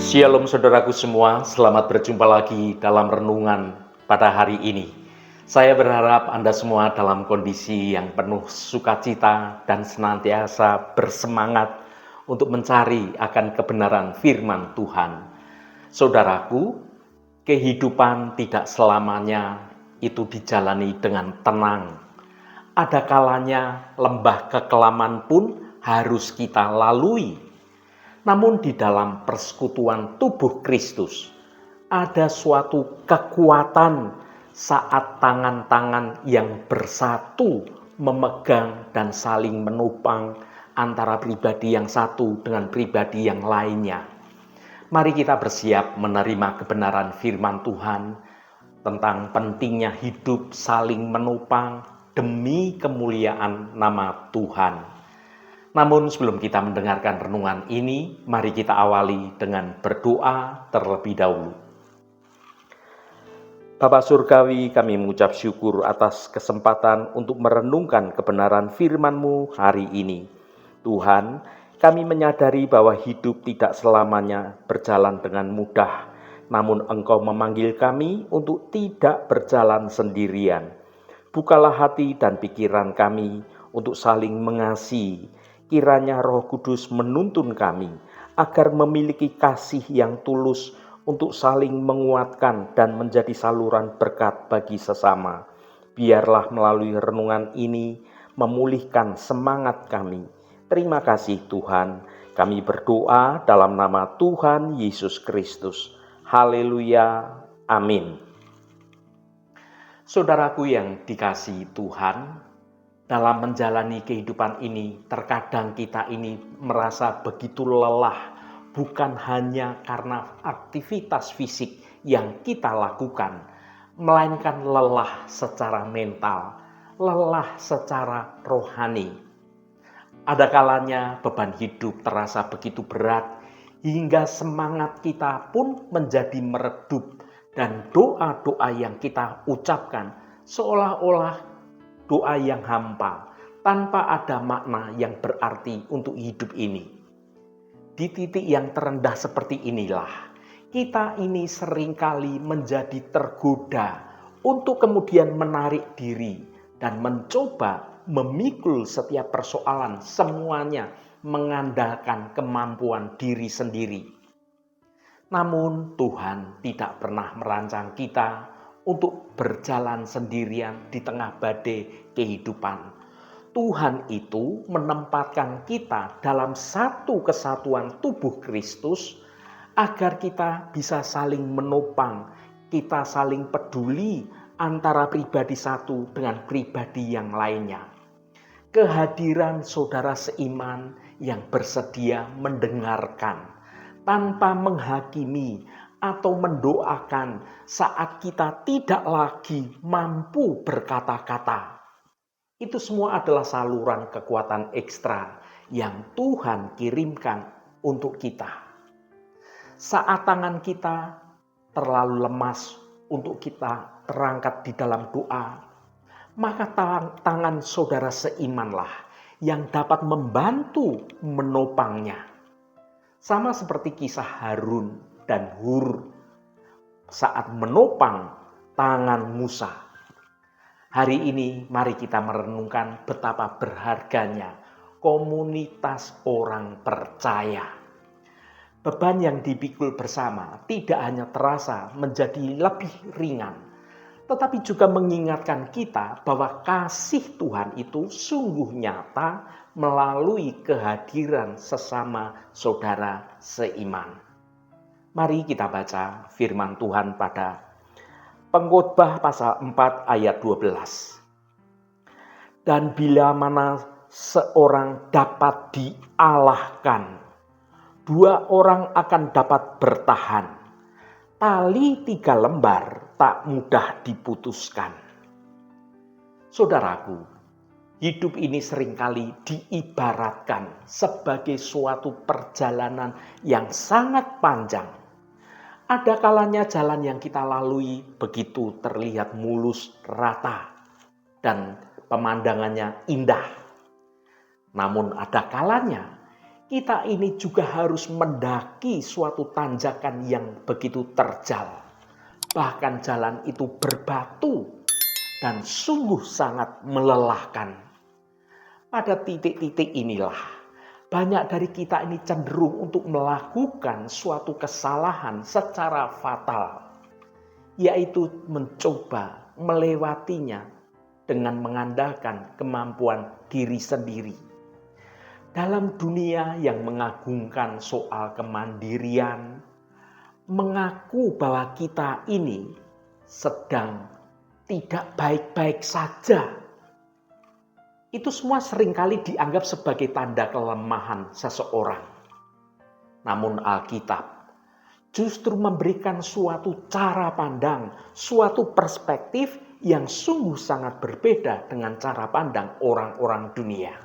Shalom saudaraku semua, selamat berjumpa lagi dalam renungan pada hari ini. Saya berharap Anda semua dalam kondisi yang penuh sukacita dan senantiasa bersemangat untuk mencari akan kebenaran firman Tuhan. Saudaraku, kehidupan tidak selamanya itu dijalani dengan tenang. Ada kalanya lembah kekelaman pun harus kita lalui. Namun di dalam persekutuan tubuh Kristus, ada suatu kekuatan saat tangan-tangan yang bersatu memegang dan saling menopang antara pribadi yang satu dengan pribadi yang lainnya. Mari kita bersiap menerima kebenaran firman Tuhan tentang pentingnya hidup saling menopang demi kemuliaan nama Tuhan. Namun sebelum kita mendengarkan renungan ini, mari kita awali dengan berdoa terlebih dahulu. Bapa Surgawi, kami mengucap syukur atas kesempatan untuk merenungkan kebenaran firman-Mu hari ini. Tuhan, kami menyadari bahwa hidup tidak selamanya berjalan dengan mudah, namun Engkau memanggil kami untuk tidak berjalan sendirian. Bukalah hati dan pikiran kami untuk saling mengasihi. Kiranya Roh Kudus menuntun kami agar memiliki kasih yang tulus untuk saling menguatkan dan menjadi saluran berkat bagi sesama. Biarlah melalui renungan ini memulihkan semangat kami. Terima kasih Tuhan. Kami berdoa dalam nama Tuhan Yesus Kristus. Haleluya. Amin. Saudaraku yang dikasihi Tuhan, dalam menjalani kehidupan ini, terkadang kita ini merasa begitu lelah, bukan hanya karena aktivitas fisik yang kita lakukan, melainkan lelah secara mental, lelah secara rohani. Ada kalanya beban hidup terasa begitu berat, hingga semangat kita pun menjadi meredup, dan doa-doa yang kita ucapkan seolah-olah doa yang hampa, tanpa ada makna yang berarti untuk hidup ini. Di titik yang terendah seperti inilah, kita ini seringkali menjadi tergoda untuk kemudian menarik diri dan mencoba memikul setiap persoalan semuanya mengandalkan kemampuan diri sendiri. Namun Tuhan tidak pernah merancang kita untuk berjalan sendirian di tengah badai kehidupan. Tuhan itu menempatkan kita dalam satu kesatuan tubuh Kristus agar kita bisa saling menopang, kita saling peduli antara pribadi satu dengan pribadi yang lainnya. Kehadiran saudara seiman yang bersedia mendengarkan tanpa menghakimi atau mendoakan saat kita tidak lagi mampu berkata-kata. Itu semua adalah saluran kekuatan ekstra yang Tuhan kirimkan untuk kita. Saat tangan kita terlalu lemas untuk kita terangkat di dalam doa, maka tangan saudara seimanlah yang dapat membantu menopangnya. Sama seperti kisah Harun dan Hur saat menopang tangan Musa. Hari ini mari kita merenungkan betapa berharganya komunitas orang percaya. Beban yang dipikul bersama tidak hanya terasa menjadi lebih ringan, tetapi juga mengingatkan kita bahwa kasih Tuhan itu sungguh nyata melalui kehadiran sesama saudara seiman. Mari kita baca firman Tuhan pada Pengkhotbah pasal 4 ayat 12. Dan bila mana seorang dapat dialahkan, dua orang akan dapat bertahan. Tali 3 lembar tak mudah diputuskan. Saudaraku, hidup ini seringkali diibaratkan sebagai suatu perjalanan yang sangat panjang. Ada kalanya jalan yang kita lalui begitu terlihat mulus, rata, dan pemandangannya indah. Namun ada kalanya kita ini juga harus mendaki suatu tanjakan yang begitu terjal. Bahkan jalan itu berbatu dan sungguh sangat melelahkan. Pada titik-titik inilah banyak dari kita ini cenderung untuk melakukan suatu kesalahan secara fatal, yaitu mencoba melewatinya dengan mengandalkan kemampuan diri sendiri. Dalam dunia yang mengagungkan soal kemandirian, mengaku bahwa kita ini sedang tidak baik-baik saja, itu semua seringkali dianggap sebagai tanda kelemahan seseorang. Namun Alkitab justru memberikan suatu cara pandang, suatu perspektif yang sungguh sangat berbeda dengan cara pandang orang-orang dunia.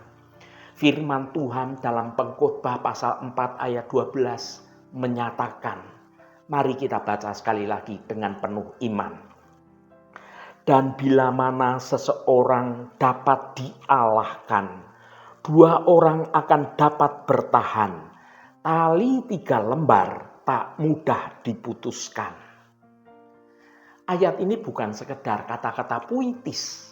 Firman Tuhan dalam Pengkhotbah pasal 4 ayat 12 menyatakan, mari kita baca sekali lagi dengan penuh iman. Dan bila mana seseorang dapat dialahkan, 2 orang akan dapat bertahan. Tali 3 lembar tak mudah diputuskan. Ayat ini bukan sekedar kata-kata puitis,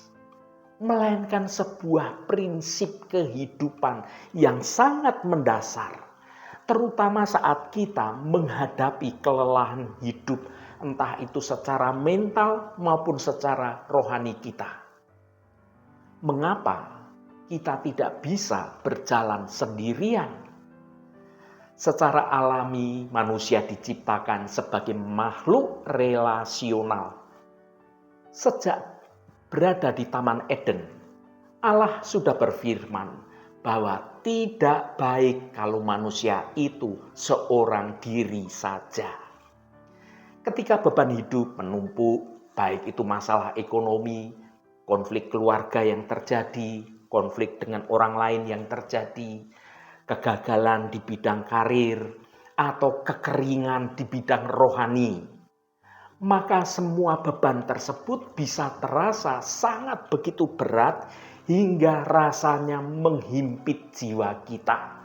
melainkan sebuah prinsip kehidupan yang sangat mendasar, terutama saat kita menghadapi kelelahan hidup, entah itu secara mental maupun secara rohani kita. Mengapa kita tidak bisa berjalan sendirian? Secara alami manusia diciptakan sebagai makhluk relasional. Sejak berada di Taman Eden, Allah sudah berfirman bahwa tidak baik kalau manusia itu seorang diri saja. Ketika beban hidup menumpuk, baik itu masalah ekonomi, konflik keluarga yang terjadi, konflik dengan orang lain yang terjadi, kegagalan di bidang karir, atau kekeringan di bidang rohani, maka semua beban tersebut bisa terasa sangat begitu berat hingga rasanya menghimpit jiwa kita.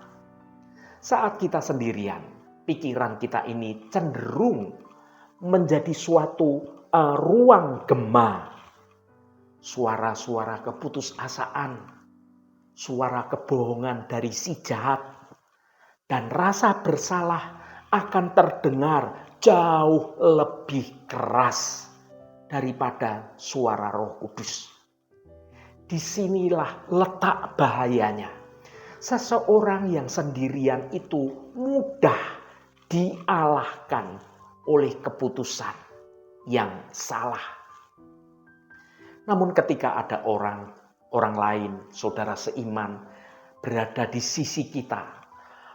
Saat kita sendirian, pikiran kita ini cenderung menjadi suatu ruang gema. Suara-suara keputusasaan, suara kebohongan dari si jahat, dan rasa bersalah akan terdengar jauh lebih keras daripada suara Roh Kudus. Disinilah letak bahayanya. Seseorang yang sendirian itu mudah dialahkan oleh keputusan yang salah. Namun ketika ada orang lain, saudara seiman, berada di sisi kita,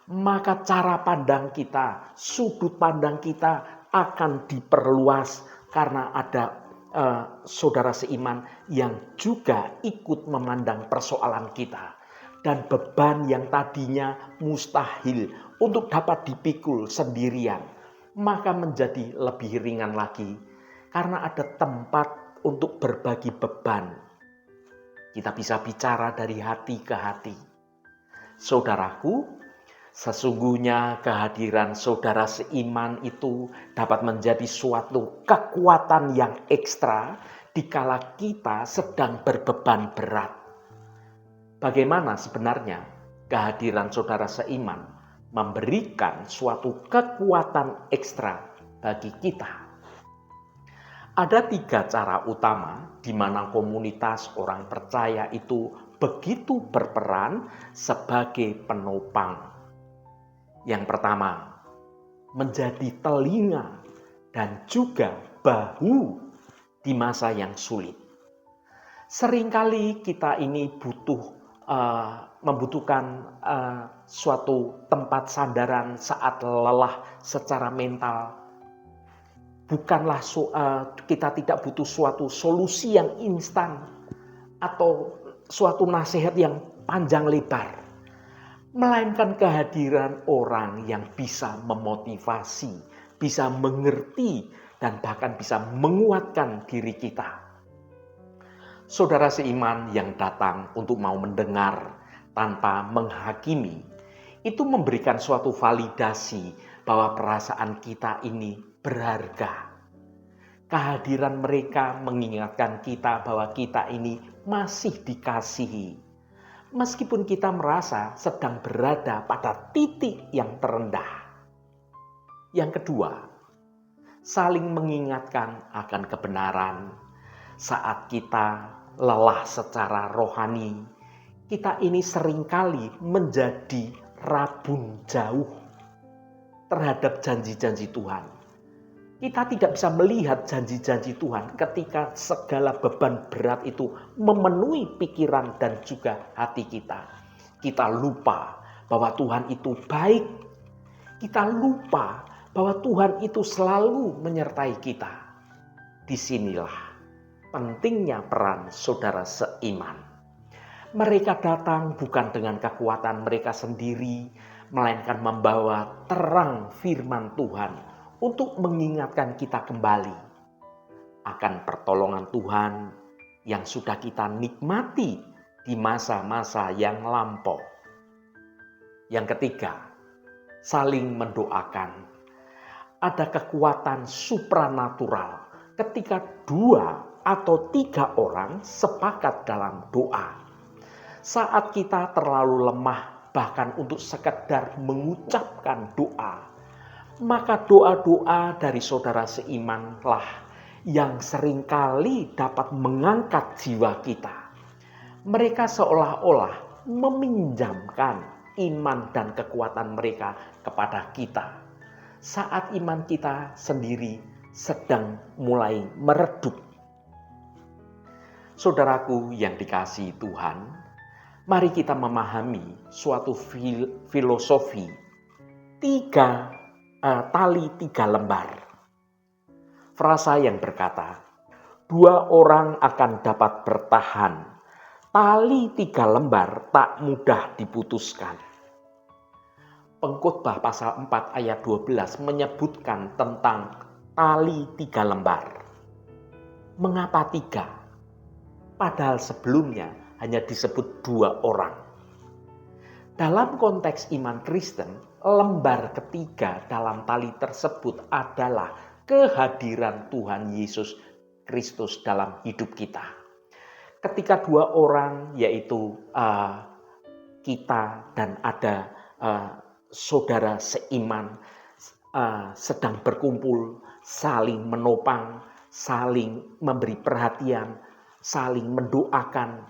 maka cara pandang kita, sudut pandang kita akan diperluas karena ada saudara seiman yang juga ikut memandang persoalan kita. Dan beban yang tadinya mustahil untuk dapat dipikul sendirian, maka menjadi lebih ringan lagi karena ada tempat untuk berbagi beban. Kita bisa bicara dari hati ke hati. Saudaraku, sesungguhnya kehadiran saudara seiman itu dapat menjadi suatu kekuatan yang ekstra dikala kita sedang berbeban berat. Bagaimana sebenarnya kehadiran saudara seiman memberikan suatu kekuatan ekstra bagi kita? Ada 3 cara utama di mana komunitas orang percaya itu begitu berperan sebagai penopang. Yang pertama, menjadi telinga dan juga bahu di masa yang sulit. Seringkali kita ini membutuhkan suatu tempat sandaran saat lelah secara mental. Bukanlah kita tidak butuh suatu solusi yang instan atau suatu nasihat yang panjang lebar, melainkan kehadiran orang yang bisa memotivasi, bisa mengerti, dan bahkan bisa menguatkan diri kita. Saudara seiman yang datang untuk mau mendengar tanpa menghakimi, itu memberikan suatu validasi bahwa perasaan kita ini berharga. Kehadiran mereka mengingatkan kita bahwa kita ini masih dikasihi. Meskipun kita merasa sedang berada pada titik yang terendah. Yang kedua, saling mengingatkan akan kebenaran. Saat kita lelah secara rohani, kita ini seringkali menjadi rabun jauh terhadap janji-janji Tuhan. Kita tidak bisa melihat janji-janji Tuhan ketika segala beban berat itu memenuhi pikiran dan juga hati kita. Kita lupa bahwa Tuhan itu baik. Kita lupa bahwa Tuhan itu selalu menyertai kita. Disinilah pentingnya peran saudara seiman. Mereka datang bukan dengan kekuatan mereka sendiri, melainkan membawa terang firman Tuhan untuk mengingatkan kita kembali akan pertolongan Tuhan yang sudah kita nikmati di masa-masa yang lampau. Yang ketiga, saling mendoakan. Ada kekuatan supranatural ketika 2 atau 3 orang sepakat dalam doa. Saat kita terlalu lemah bahkan untuk sekedar mengucapkan doa, maka doa-doa dari saudara seimanlah yang seringkali dapat mengangkat jiwa kita. Mereka seolah-olah meminjamkan iman dan kekuatan mereka kepada kita. Saat iman kita sendiri sedang mulai meredup. Saudaraku yang dikasihi Tuhan, mari kita memahami suatu filosofi 3 tali 3 lembar. Frasa yang berkata, 2 orang akan dapat bertahan. Tali 3 lembar tak mudah diputuskan. Pengkhotbah pasal 4 ayat 12 menyebutkan tentang tali 3 lembar. Mengapa 3? Padahal sebelumnya hanya disebut 2 orang. Dalam konteks iman Kristen, lembar ketiga dalam tali tersebut adalah kehadiran Tuhan Yesus Kristus dalam hidup kita. Ketika 2 orang, yaitu kita dan ada saudara seiman sedang berkumpul, saling menopang, saling memberi perhatian, saling mendoakan,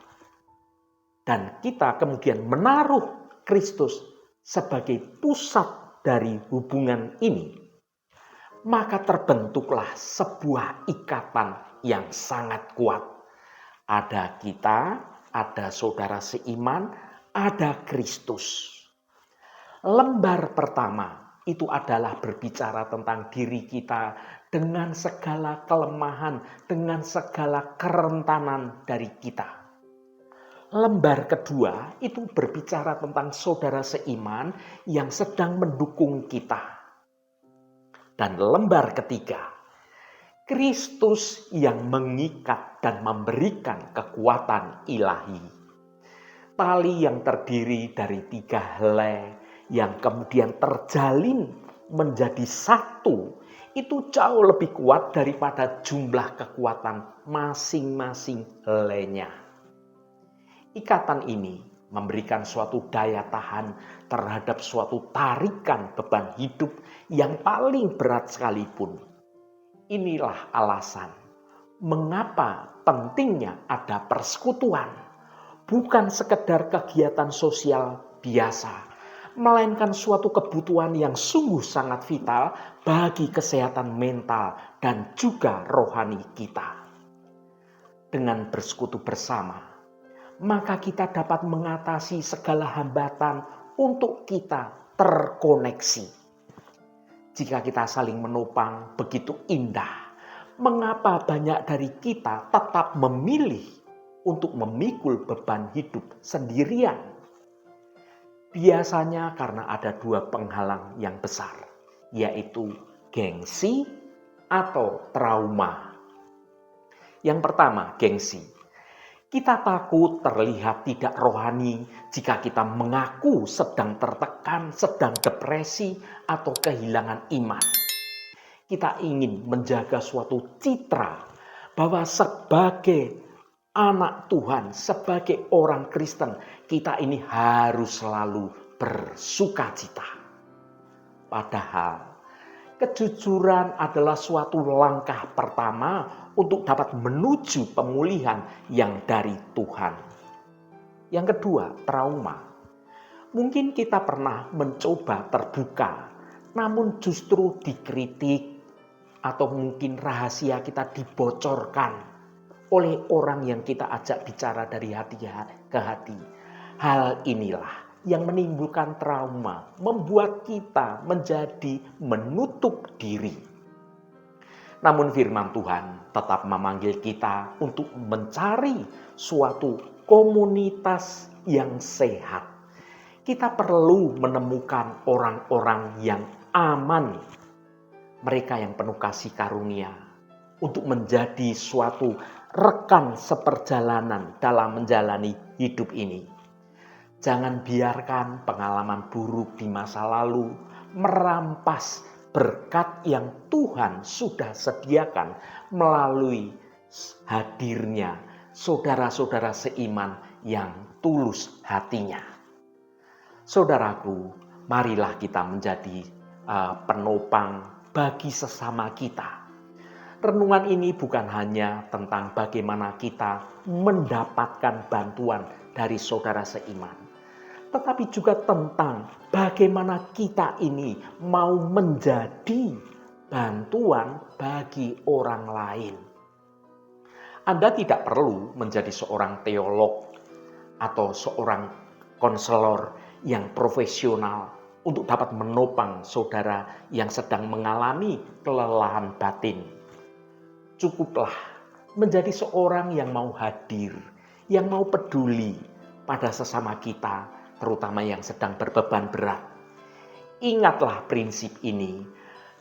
dan kita kemudian menaruh Kristus sebagai pusat dari hubungan ini, maka terbentuklah sebuah ikatan yang sangat kuat. Ada kita, ada saudara seiman, ada Kristus. Lembar pertama itu adalah berbicara tentang diri kita dengan segala kelemahan, dengan segala kerentanan dari kita. Lembar kedua itu berbicara tentang saudara seiman yang sedang mendukung kita. Dan lembar ketiga, Kristus yang mengikat dan memberikan kekuatan ilahi. Tali yang terdiri dari 3 helai yang kemudian terjalin menjadi satu, itu jauh lebih kuat daripada jumlah kekuatan masing-masing helainya. Ikatan ini memberikan suatu daya tahan terhadap suatu tarikan beban hidup yang paling berat sekalipun. Inilah alasan mengapa pentingnya ada persekutuan. Bukan sekedar kegiatan sosial biasa, melainkan suatu kebutuhan yang sungguh sangat vital bagi kesehatan mental dan juga rohani kita. Dengan bersekutu bersama, maka kita dapat mengatasi segala hambatan untuk kita terkoneksi. Jika kita saling menopang begitu indah, mengapa banyak dari kita tetap memilih untuk memikul beban hidup sendirian? Biasanya karena ada 2 penghalang yang besar, yaitu gengsi atau trauma. Yang pertama, gengsi. Kita takut terlihat tidak rohani jika kita mengaku sedang tertekan, sedang depresi, atau kehilangan iman. Kita ingin menjaga suatu citra bahwa sebagai anak Tuhan, sebagai orang Kristen, kita ini harus selalu bersukacita. Padahal kejujuran adalah suatu langkah pertama untuk dapat menuju pemulihan yang dari Tuhan. Yang kedua, trauma. Mungkin kita pernah mencoba terbuka, namun justru dikritik atau mungkin rahasia kita dibocorkan oleh orang yang kita ajak bicara dari hati ke hati. Hal inilah yang menimbulkan trauma, membuat kita menjadi menutup diri. Namun firman Tuhan tetap memanggil kita untuk mencari suatu komunitas yang sehat. Kita perlu menemukan orang-orang yang aman, mereka yang penuh kasih karunia, untuk menjadi suatu rekan seperjalanan dalam menjalani hidup ini. Jangan biarkan pengalaman buruk di masa lalu merampas berkat yang Tuhan sudah sediakan melalui hadirnya saudara-saudara seiman yang tulus hatinya. Saudaraku, marilah kita menjadi penopang bagi sesama kita. Renungan ini bukan hanya tentang bagaimana kita mendapatkan bantuan dari saudara seiman, tetapi juga tentang bagaimana kita ini mau menjadi bantuan bagi orang lain. Anda tidak perlu menjadi seorang teolog atau seorang konselor yang profesional untuk dapat menopang saudara yang sedang mengalami kelelahan batin. Cukuplah menjadi seorang yang mau hadir, yang mau peduli pada sesama kita, terutama yang sedang berbeban berat. Ingatlah prinsip ini.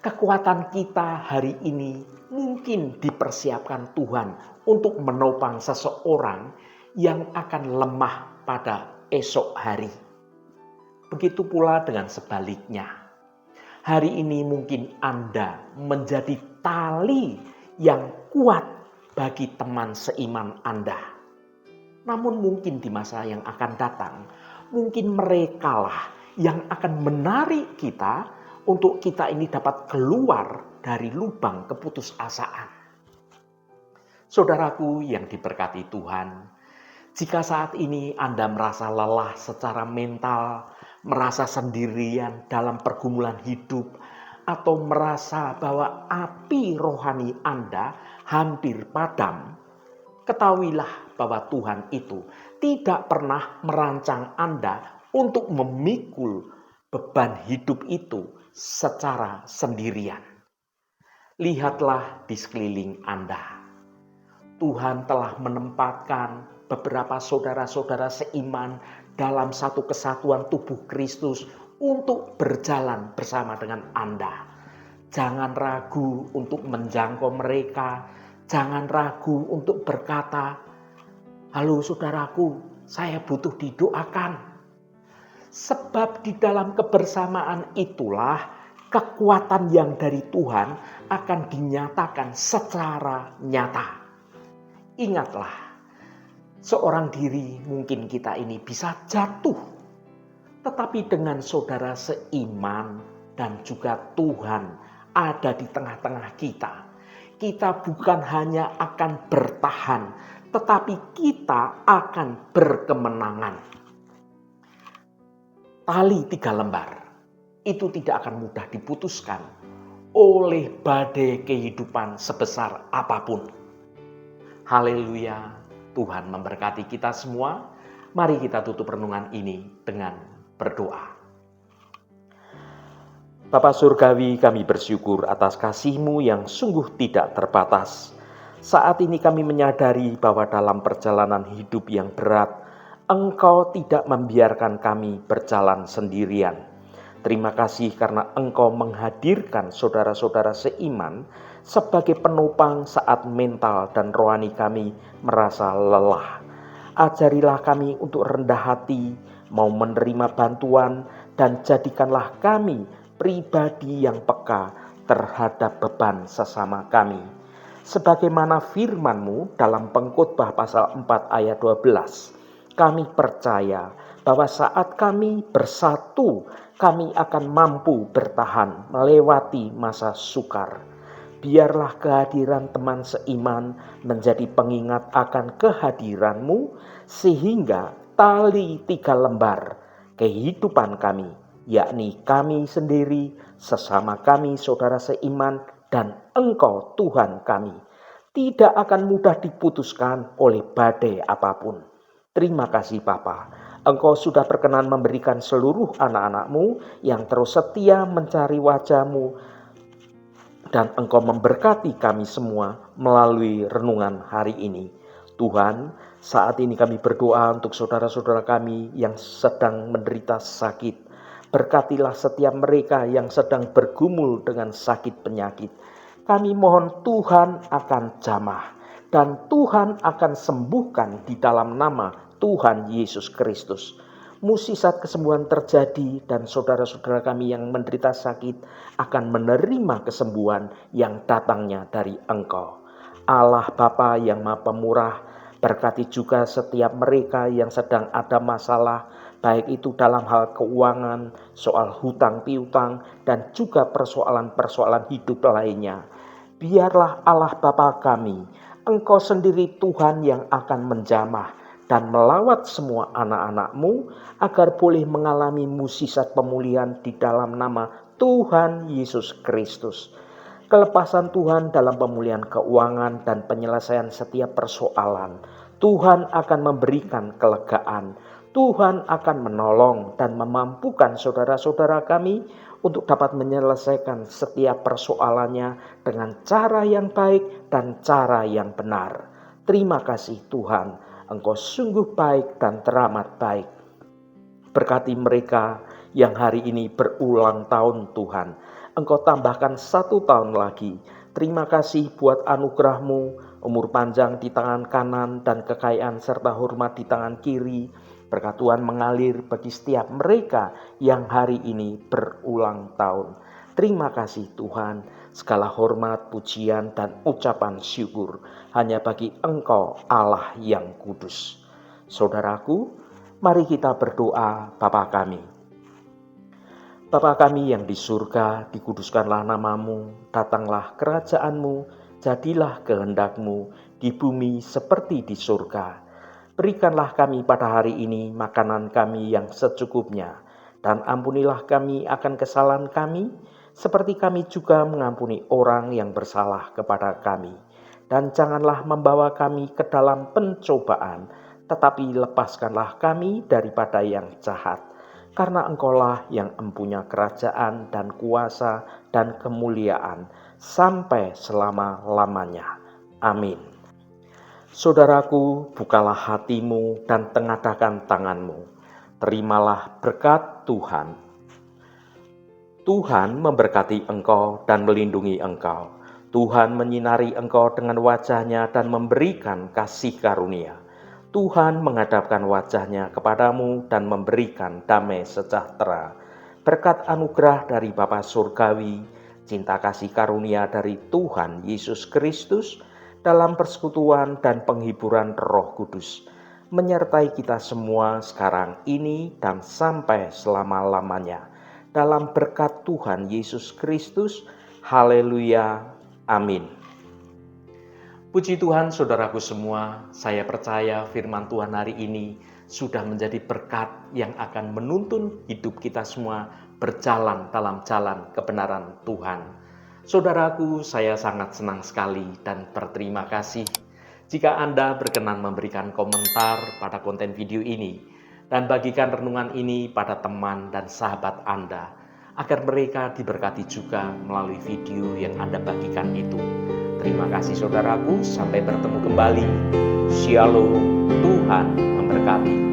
Kekuatan kita hari ini mungkin dipersiapkan Tuhan untuk menopang seseorang yang akan lemah pada esok hari. Begitu pula dengan sebaliknya. Hari ini mungkin Anda menjadi tali yang kuat bagi teman seiman Anda. Namun mungkin di masa yang akan datang, mungkin merekalah yang akan menarik kita untuk kita ini dapat keluar dari lubang keputusasaan. Saudaraku yang diberkati Tuhan, jika saat ini Anda merasa lelah secara mental, merasa sendirian dalam pergumulan hidup, atau merasa bahwa api rohani Anda hampir padam, ketahuilah bahwa Tuhan itu tidak pernah merancang Anda untuk memikul beban hidup itu secara sendirian. Lihatlah di sekeliling Anda. Tuhan telah menempatkan beberapa saudara-saudara seiman dalam satu kesatuan tubuh Kristus untuk berjalan bersama dengan Anda. Jangan ragu untuk menjangkau mereka. Jangan ragu untuk berkata, "Halo saudaraku, saya butuh didoakan." Sebab di dalam kebersamaan itulah kekuatan yang dari Tuhan akan dinyatakan secara nyata. Ingatlah, seorang diri mungkin kita ini bisa jatuh, tetapi dengan saudara seiman dan juga Tuhan ada di tengah-tengah kita, kita bukan hanya akan bertahan, tetapi kita akan berkemenangan. Tali 3 lembar itu tidak akan mudah diputuskan oleh badai kehidupan sebesar apapun. Haleluya, Tuhan memberkati kita semua. Mari kita tutup renungan ini dengan berdoa. Bapa Surgawi, kami bersyukur atas kasih-Mu yang sungguh tidak terbatas. Saat ini kami menyadari bahwa dalam perjalanan hidup yang berat, Engkau tidak membiarkan kami berjalan sendirian. Terima kasih karena Engkau menghadirkan saudara-saudara seiman sebagai penopang saat mental dan rohani kami merasa lelah. Ajarilah kami untuk rendah hati, mau menerima bantuan, dan jadikanlah kami pribadi yang peka terhadap beban sesama kami. Sebagaimana firman-Mu dalam Pengkhotbah pasal 4 ayat 12, kami percaya bahwa saat kami bersatu, kami akan mampu bertahan melewati masa sukar. Biarlah kehadiran teman seiman menjadi pengingat akan kehadiran-Mu, sehingga tali 3 lembar kehidupan kami, yakni kami sendiri, sesama kami saudara seiman, dan Engkau Tuhan kami, tidak akan mudah diputuskan oleh badai apapun. Terima kasih Bapa, Engkau sudah berkenan memberikan seluruh anak-anak-Mu yang terus setia mencari wajah-Mu, dan Engkau memberkati kami semua melalui renungan hari ini. Tuhan, saat ini kami berdoa untuk saudara-saudara kami yang sedang menderita sakit. Berkatilah setiap mereka yang sedang bergumul dengan sakit penyakit. Kami mohon Tuhan akan jamah, dan Tuhan akan sembuhkan di dalam nama Tuhan Yesus Kristus. Mukjizat kesembuhan terjadi, dan saudara-saudara kami yang menderita sakit akan menerima kesembuhan yang datangnya dari Engkau. Allah Bapa yang Maha Pemurah, berkati juga setiap mereka yang sedang ada masalah, baik itu dalam hal keuangan, soal hutang piutang, dan juga persoalan-persoalan hidup lainnya. Biarlah Allah Bapa kami, Engkau sendiri Tuhan yang akan menjamah dan melawat semua anak-anak-Mu agar boleh mengalami mukjizat pemulihan di dalam nama Tuhan Yesus Kristus. Kelepasan Tuhan dalam pemulihan keuangan dan penyelesaian setiap persoalan. Tuhan akan memberikan kelegaan. Tuhan akan menolong dan memampukan saudara-saudara kami untuk dapat menyelesaikan setiap persoalannya dengan cara yang baik dan cara yang benar. Terima kasih Tuhan. Engkau sungguh baik dan teramat baik. Berkati mereka yang hari ini berulang tahun Tuhan. Engkau tambahkan 1 tahun lagi. Terima kasih buat anugerah-Mu, umur panjang di tangan kanan dan kekayaan serta hormat di tangan kiri. Berkat Tuhan mengalir bagi setiap mereka yang hari ini berulang tahun. Terima kasih Tuhan, segala hormat, pujian, dan ucapan syukur hanya bagi Engkau Allah yang kudus. Saudaraku, mari kita berdoa. Bapa kami. Bapa kami yang di surga, dikuduskanlah nama-Mu, datanglah kerajaan-Mu, jadilah kehendak-Mu di bumi seperti di surga. Berikanlah kami pada hari ini makanan kami yang secukupnya, dan ampunilah kami akan kesalahan kami, seperti kami juga mengampuni orang yang bersalah kepada kami. Dan janganlah membawa kami ke dalam pencobaan, tetapi lepaskanlah kami daripada yang jahat. Karena Engkaulah yang empunya kerajaan dan kuasa dan kemuliaan sampai selama-lamanya. Amin. Saudaraku, bukalah hatimu dan tengadahkan tanganmu. Terimalah berkat Tuhan. Tuhan memberkati engkau dan melindungi engkau. Tuhan menyinari engkau dengan wajah-Nya dan memberikan kasih karunia. Tuhan menghadapkan wajah-Nya kepadamu dan memberikan damai sejahtera. Berkat anugerah dari Bapa Surgawi, cinta kasih karunia dari Tuhan Yesus Kristus, dalam persekutuan dan penghiburan Roh Kudus, menyertai kita semua sekarang ini dan sampai selama-lamanya. Dalam berkat Tuhan Yesus Kristus, haleluya, amin. Puji Tuhan saudaraku semua, saya percaya firman Tuhan hari ini sudah menjadi berkat yang akan menuntun hidup kita semua berjalan dalam jalan kebenaran Tuhan. Saudaraku, saya sangat senang sekali dan berterima kasih jika Anda berkenan memberikan komentar pada konten video ini dan bagikan renungan ini pada teman dan sahabat Anda, agar mereka diberkati juga melalui video yang Anda bagikan itu. Terima kasih saudaraku, sampai bertemu kembali. Shalom, Tuhan memberkati.